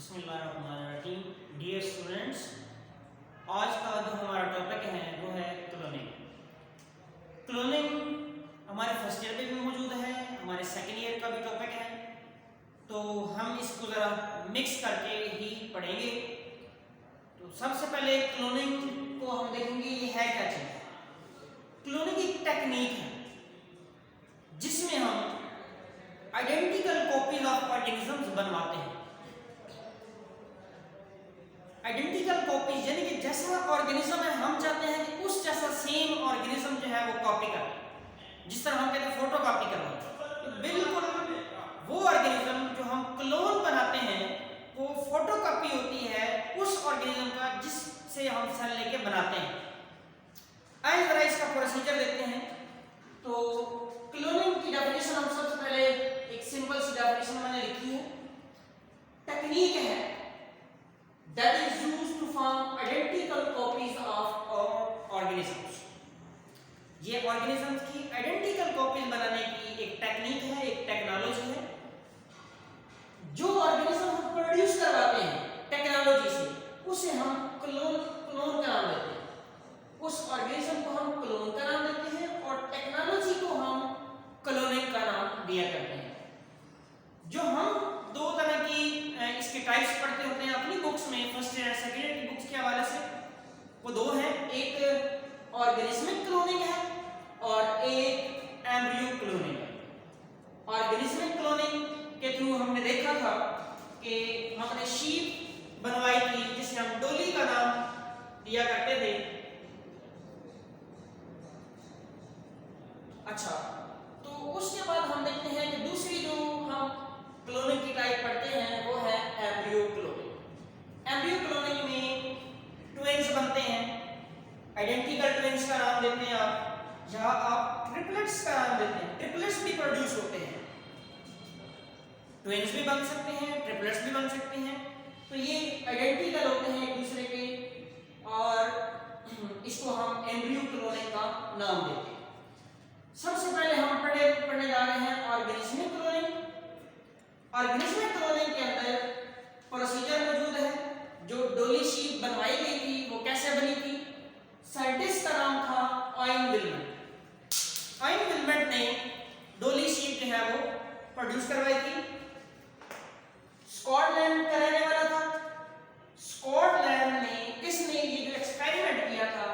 बिस्मिल्लाहिर्रहमानिर्रहीम। Dear students, आज का जो हमारा टॉपिक है वो है क्लोनिंग। क्लोनिंग हमारे फर्स्ट ईयर में भी मौजूद है, हमारे सेकेंड ईयर का भी टॉपिक है, तो हम इसको ज़रा मिक्स करके ही पढ़ेंगे। तो सबसे पहले क्लोनिंग को हम देखेंगे ये है क्या चीज़। क्लोनिंग एक टेक्निक है जिसमें हम आइडेंटिकल कॉपीज ऑफ ऑर्गेनिजम्स बनवाते हैं। आइडेंटिकल कॉपीज यानी कि जैसा ऑर्गेनिज्म है हम चाहते हैं कि उस जैसा सेम ऑर्गेनिज्म जो है वो कॉपी करें। जिस तरह हम कहते हैं फोटो कॉपी करना, तो बिल्कुल वो ऑर्गेनिज्म जो हम क्लोन बनाते हैं वो फोटो कॉपी होती है उस ऑर्गेनिज्म का जिससे हम सेल लेके बनाते हैं। आइए जरा इसका प्रोसीजर देखते हैं। तो क्लोनिंग की डेफिनेशन हम सबसे पहले एक सिंपल सी डेफिनेशन मैंने लिखी है। टेक्निक है that is used to form identical copies of organisms। ये organisms की identical copies बनाने की एक टेक्निक है, एक टेक्नोलॉजी है। जो organism हम प्रोड्यूस करवाते हैं टेक्नोलॉजी से, उसे हम क्लोन का नाम देते हैं। उस organism को हम क्लोन का नाम देते हैं और टेक्नोलॉजी को हम क्लोनिंग का नाम दिया करते हैं। जो हम दो तरह की इसके टाइप्स पढ़ते होते हैं अपनी बुक्स में, फर्स्ट ईयर सेकेंड ईयर की बुक्स के हवाले से, वो दो हैं। एक ऑर्गेनिस्मिक क्लोनिंग है और एक एम्ब्रियो क्लोनिंग है। ऑर्गेनिस्मिक क्लोनिंग के थ्रू हमने देखा था कि हमने शीप बनवाई थी जिसे हम डोली का नाम दिया करते थे। अच्छा, तो उसके बाद हम देखते हैं कि दूसरी जो हम क्लोनिंग की टाइप पढ़ते हैं वो है एम्ब्रियो क्लोनिंग। एम्ब्रियो क्लोनिंग में ट्विन्स बनते हैं, आइडेंटिकल ट्विन्स का नाम देते हैं आप, या आप ट्रिपलेट्स का नाम देते हैं। ट्रिपलेट्स भी प्रोड्यूस होते हैं, ट्विन्स भी बन सकते हैं, ट्रिपलेट्स भी बन सकते हैं। तो ये आइडेंटिकल होते हैं एक दूसरे के और इसको हम एम्ब्रियो क्लोनिंग का नाम देते हैं। सबसे पहले हम पढ़ने जा रहे हैं ऑर्गेनिस्मिक क्लोनिंग। ऑर्गेनिस्मिक क्लोनिंग के अंदर प्रोसीजर मौजूद है। जो डोली शीप बनवाई गई थी वो कैसे बनी थी? साइंटिस्ट का नाम था ऑयन विलमेंट। ऑयन विलमेंट ने डोली शीप जो है वो प्रोड्यूस करवाई थी। स्कॉटलैंड का रहने वाला था। स्कॉटलैंड में इसने ये जो एक्सपेरिमेंट किया था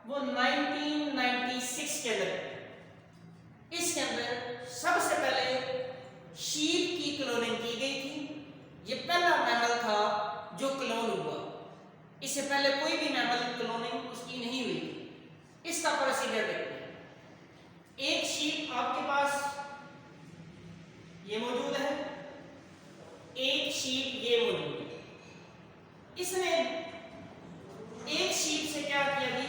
वो 1996 के अंदर। इसके अंदर सबसे पहले शीप की क्लोनिंग की गई थी। ये पहला मैमल था जो क्लोन हुआ। इससे पहले कोई भी मैमल क्लोनिंग उसकी नहीं हुई थी। इसका प्रोसीजर देखते हैं। एक शीप आपके पास ये मौजूद है, एक शीप ये मौजूद है। इसने एक शीप से क्या किया जी?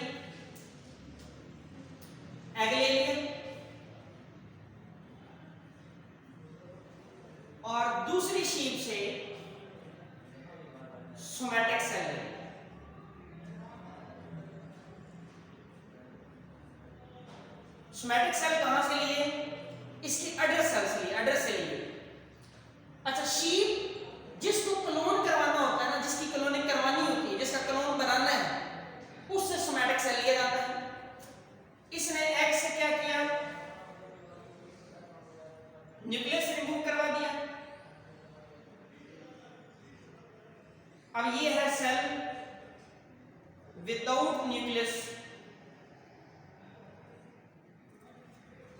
एग ले लिया और दूसरी शीप से सोमैटिक सेल ले। सोमैटिक सेल कहां से लिए? इसकी अडर सेल से लिए, अडर से लिए। अच्छा, शीप जिसको क्लोन करवाना होता है ना, जिसकी क्लोनिंग करवानी होती है, जिसका क्लोन बनाना है, उससे सोमैटिक सेल लिया जाता है। इसने एग से क्या किया? न्यूक्लियस रिमूव करवा दिया। अब ये है सेल विदाउट न्यूक्लियस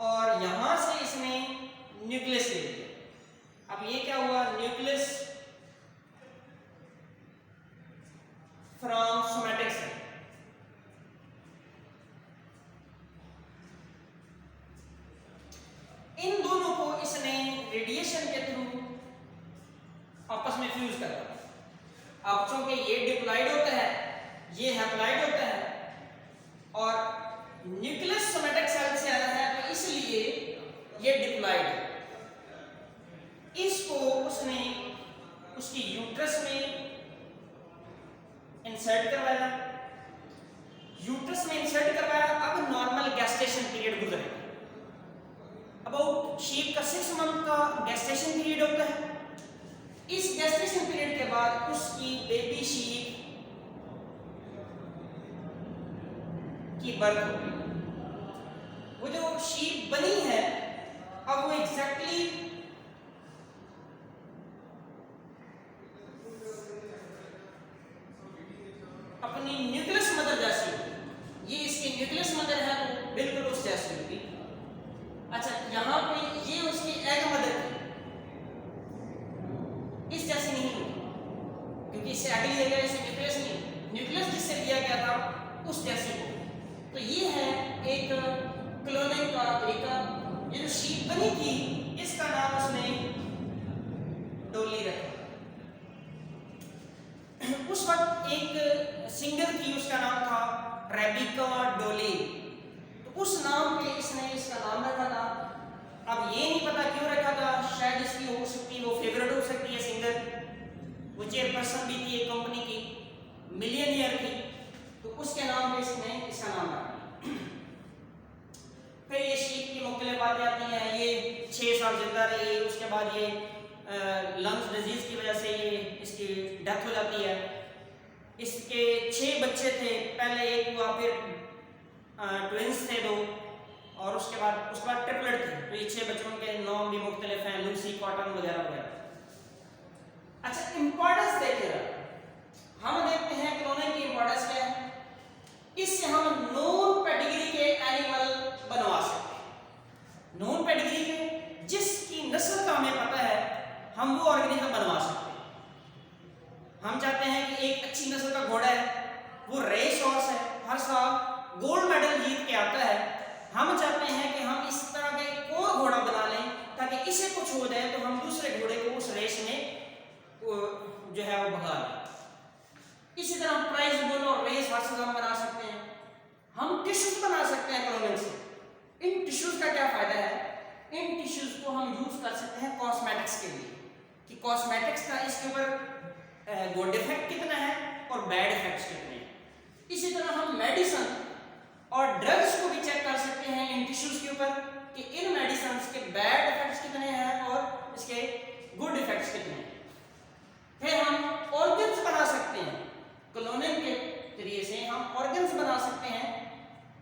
और यहां से इसने न्यूक्लियस ले लिया। अब ये क्या हुआ? Nucleus from somatic cell. इन दोनों को इसने रेडिएशन के थ्रू आपस में फ्यूज कर दिया। अब चूंकि ये डिप्लॉइड होता है, ये हैप्लॉइड होता है और न्यूक्लियस सोमैटिक सेल से आया है, तो इसलिए ये डिप्लॉइड है। इसको उसने उसकी यूट्रस में इंसर्ट करवाया। यूट्रस में इंसर्ट करवाया। अब नॉर्मल गेस्टेशन पीरियड गुजरेगा। अबाउट शीप का 6 मंथ का गेस्टेशन पीरियड होता है। इस गेस्टेशन पीरियड के बाद उसकी बेबी शीप की बर्थ होगी। वो जो शीप बनी है अब वो एग्जैक्टली अपनी न्यूक्लियस मदर जैसी होगी। ये इसकी न्यूक्लियस मदर है वो बिल्कुल उस जैसी होगी। अच्छा, यहाँ पे ये उसकी एग मदर थी, इस जैसी नहीं होगी क्योंकि इससे एग लिया गया, इससे न्यूक्लियस नहीं, न्यूक्लियस जिससे लिया गया था उस जैसी होगी। तो ये है एक क्लोनिंग का तरीका। ये जो शीप बनी थी इसका नाम उसने डोली रखा। उस वक्त एक सिंगर थी, उसका नाम था रेबिका डोली। तो उस नाम पे इसने इसका नाम रखा था। अब ये नहीं पता क्यों रखा था, शायद इसकी हो सकती है वो फेवरेट हो सकती है सिंगर, वो चेयरपर्सन भी थी एक कंपनी की, मिलियनियर थी, तो उसके नाम पे इसने इसका नाम रखा। फिर ये शीप की मुख्तलिफ बातें आती हैं। ये 6 साल जिंदा रही, उसके बाद ये लंग्स डिजीज की वजह से ये इसकी डेथ हो जाती है। इसके 6 बच्चे थे, पहले एक हुआ, फिर ट्विंस थे 2, और उसके बाद ट्रिपलेट थे। तो ये 6 बच्चों के नाम भी मुख्तलिफ हैं, लूसी, कॉटन वगैरह वगैरह। अच्छा, इंपॉर्टेंस देखिएगा, हम देखते हैं क्लोनिंग की इंपॉर्टेंस क्या है। इससे हम नोन पेडिग्री के एनिमल बनवा सकते हैं। नोन पेडिग्री के जिसकी नस्ल का हमें पता है हम वो ऑर्गेनिज्म बनवा सकते हैं। हम चाहते हैं कि एक अच्छी नस्ल का घोड़ा है, वो रेस हॉर्स है, हर साल गोल्ड मेडल जीत के आता है। हम चाहते हैं कि हम इस तरह का एक और घोड़ा बना लें ताकि इसे कुछ हो जाए तो हम दूसरे घोड़े को उस रेस में जो है वो भगा लें। इसी तरह प्राइज बोल और रेस हॉर्स हम बना सकते हैं। हम टिश्यूज बना सकते हैं क्लोनिंग से। इन टिश्यूज का क्या फायदा है, इन टिश्यूज को हम यूज कर सकते हैं कॉस्मेटिक्स के लिए, कि कॉस्मेटिक्स का इसके ऊपर गुड इफेक्ट कितना है और बैड इफेक्ट्स कितने हैं। इसी तरह हम मेडिसिन और ड्रग्स को भी चेक कर सकते हैं इन टिश्यूज के ऊपर कि इन मेडिसिन के बैड इफेक्ट्स कितने हैं और इसके गुड इफेक्ट्स कितने हैं। फिर हम ऑर्गन्स बना सकते हैं, क्लोनिंग के जरिए से हम ऑर्गन्स बना सकते हैं।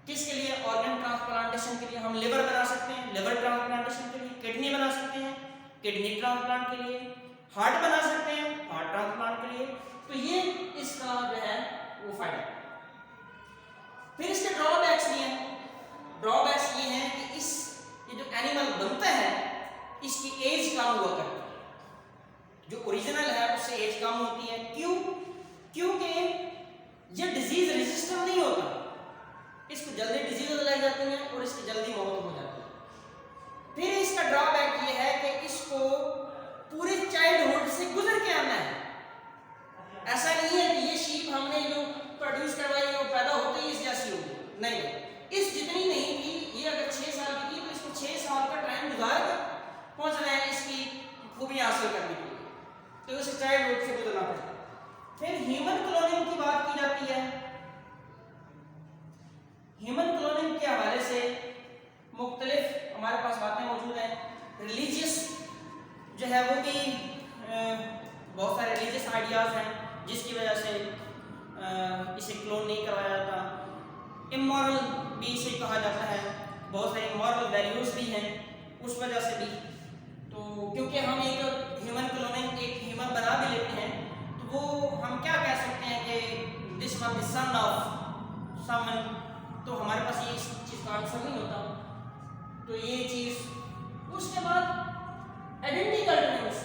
किसके लिए, ऑर्गन ट्रांसप्लांटेशन के लिए। हम लिवर बना सकते हैं, लिवर ट्रांसप्लांटेशन के लिए। किडनी बना सकते हैं, किडनी ट्रांसप्लांट के लिए। हार्ट बना सकते हैं, हार्ट ट्रांसप्लांट के लिए। तो ये इसका जो है वो फायदा। फिर इसके ड्रॉबैक्स भी हैं। ड्रॉबैक्स ये हैं कि ये जो एनिमल बनता है इसकी एज कम हुआ करती है। जो ओरिजिनल है उससे एज कम होती है। क्यों? क्योंकि ये डिजीज रेजिस्टेंट नहीं होता, इसको जल्दी डिजीज लग जाती है और इसकी जल्दी मौत हो जाती है। फिर इसका ड्रॉबैक ये है कि इसको पूरे चाइल्डहुड से गुजर के आना है। ऐसा नहीं है कि ये शीप हमने जो प्रोड्यूस करवाई वो पैदा होते ही इस जैसी होगी, नहीं, इस जितनी नहीं थी, ये अगर 6 साल की थी तो इसको 6 साल का टाइम गुजार कर पहुंचना है इसकी खूबियां हासिल करने के लिए, तो उसे चाइल्डहुड से गुजरना पड़ता है। फिर ह्यूमन क्लोनिंग की बात की जाती है। ह्यूमन क्लोनिंग के हवाले से मुख्तलिफ हमारे पास बातें मौजूद हैं। रिलीजियस जो है वो भी बहुत सारे रिलीजियस आइडियाज़ हैं जिसकी वजह से इसे क्लोन नहीं करवाया जाता। इमोरल भी इसे कहा जाता है, बहुत सारे मॉरल वैल्यूज़ भी हैं उस वजह से भी। तो क्योंकि हम एक ह्यूमन क्लोनिंग एक ह्यूमन बना भी लेते हैं तो वो हम क्या कह सकते हैं कि this one is son of someone, तो हमारे पास ये इस चीज़ का आंसर नहीं होता। तो ये चीज़। उसके बाद आइडेंटिकल ट्विंस।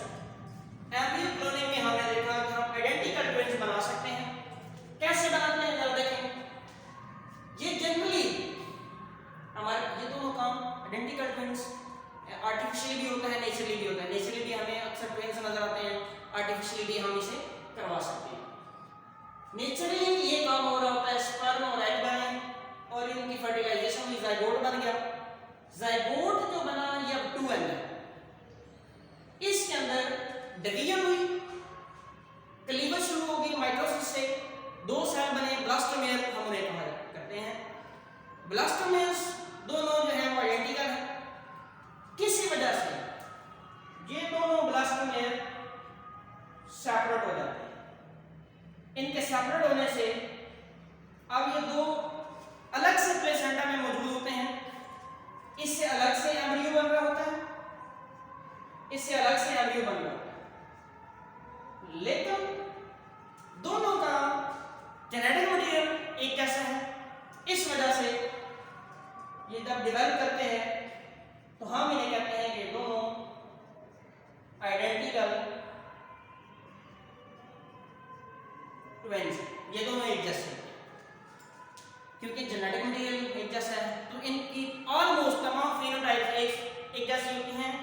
एम्ब्रियो क्लोनिंग में हमने देखा कि हम आइडेंटिकल ट्विंस बना सकते हैं। कैसे बनाते हैं जरा देखें। ये जनरली हमारे ये दोनों काम आइडेंटिकल ट्विंस आर्टिफिशियली भी होता है, नेचुरली भी होता है। नेचुरली भी हमें अक्सर ट्विंस नजर आते हैं, आर्टिफिशियली भी हम इसे करवा सकते हैं। नेचुरली ये काम हो रहा होता है, स्पर्म और एग बने और इनकी फर्टिलाइजेशन में जाइगोट बन गया। जाइगोट जो बना ये अब 2N है, इसके अंदर डिवीजन हुई, क्लीवेज शुरू होगी माइटोसिस से, 2 सेल बने, ब्लास्टोमेयर हम उन्हें कहा करते हैं। ब्लास्टोमेयर्स दोनों जो है वो आइडेंटिकल है। किसी वजह से ये दोनों ब्लास्टोमेयर सेपरेट होने से अब ये दो अलग से प्लेसेंटा में मौजूद होते हैं, इससे अलग से एम्ब्रियो बन रहा होता है, इससे अलग से एम्ब्रियो बन रहा होता है, लेकिन दोनों का जेनेटिक मटेरियल एक जैसा है। इस वजह से ये जब डिवेलप करते हैं तो हम इन्हें कहते हैं कि दोनों आइडेंटिकल ट्विंस, ये दोनों एक जैसे हैं क्योंकि जेनेटिक मटेरियल एक जैसा है। तो इनकी ऑलमोस्ट तमाम फिनोटाइप एक जैसी होती हैं,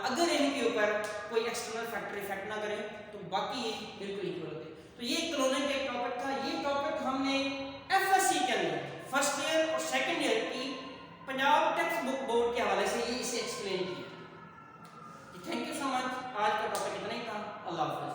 अगर इनके ऊपर कोई एक्सटर्नल फैक्टर इफेक्ट ना करे तो बाकी ये बिल्कुल इक्वल होते हैं। तो ये क्लोनिंग का एक टॉपिक था। ये टॉपिक हमने एफएससी के अंदर फर्स्ट ईयर और सेकंड ईयर की पंजाब टेक्स्ट बुक बोर्ड के हवाले से ये इसे एक्सप्लेन किया। Thank you so much. आज का टॉपिक इतना ही था। अल्लाह हाफ़िज़।